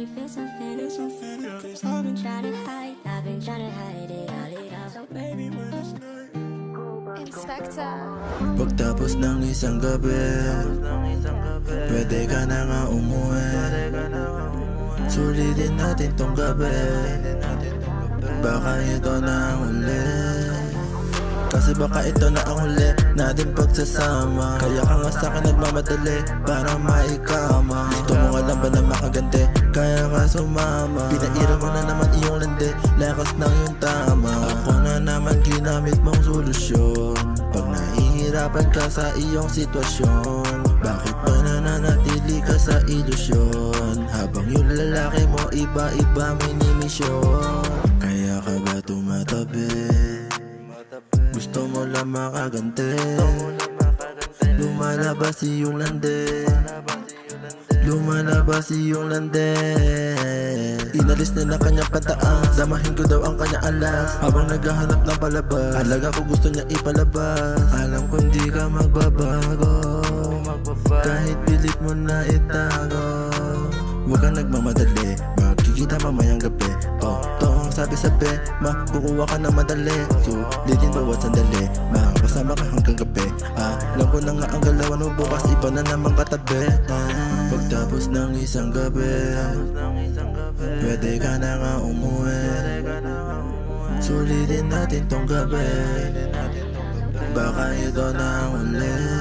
me feel something. Cause I've been trying to hide it all. So baby, when it's night, Inspector. Pagtapos ng isang gabi, pwede ka na nga umuwi. Sulitin natin tong gabi, baka ito na ang huli. Kasi baka ito na ang huli natin pagsasama. Kaya ka nga sa'kin nagmamadali para maikama. Gusto mo nga lang ba na makaganti, kaya ka sumama. Pinaira mo na naman iyong landi, lakas ng iyong tama. Ako na naman ginamit mong solusyon pag nahihirapan ka sa iyong sitwasyon. Bakit ba nananatili ka sa ilusyon habang yung lalaki mo iba-iba minimisyon? Kaya ka ba tumatabi? Gusto mo lang makaganti, lumalabas iyong lande, lumalabas iyong lande. Inalis na kanyang pataas, damahin ko daw ang kanyang alas. Habang naghahanap ng palabas, alaga ko gusto niya ipalabas. Alam ko hindi ka magbabago, kahit pilit mo na itago. Huwag kang nagmamadali, magkikita mamayang gabi. To ang sabi-sabi, makukuha ka na madali. Sulitin bawat sandali, makakasama ka hanggang gabi. Alam ko na nga ang galawan mo bukas, iba na naman katabi. Pagtapos ng isang gabi, pwede ka na nga umuwi. Sulitin natin tong gabi, baka ito na ang huli.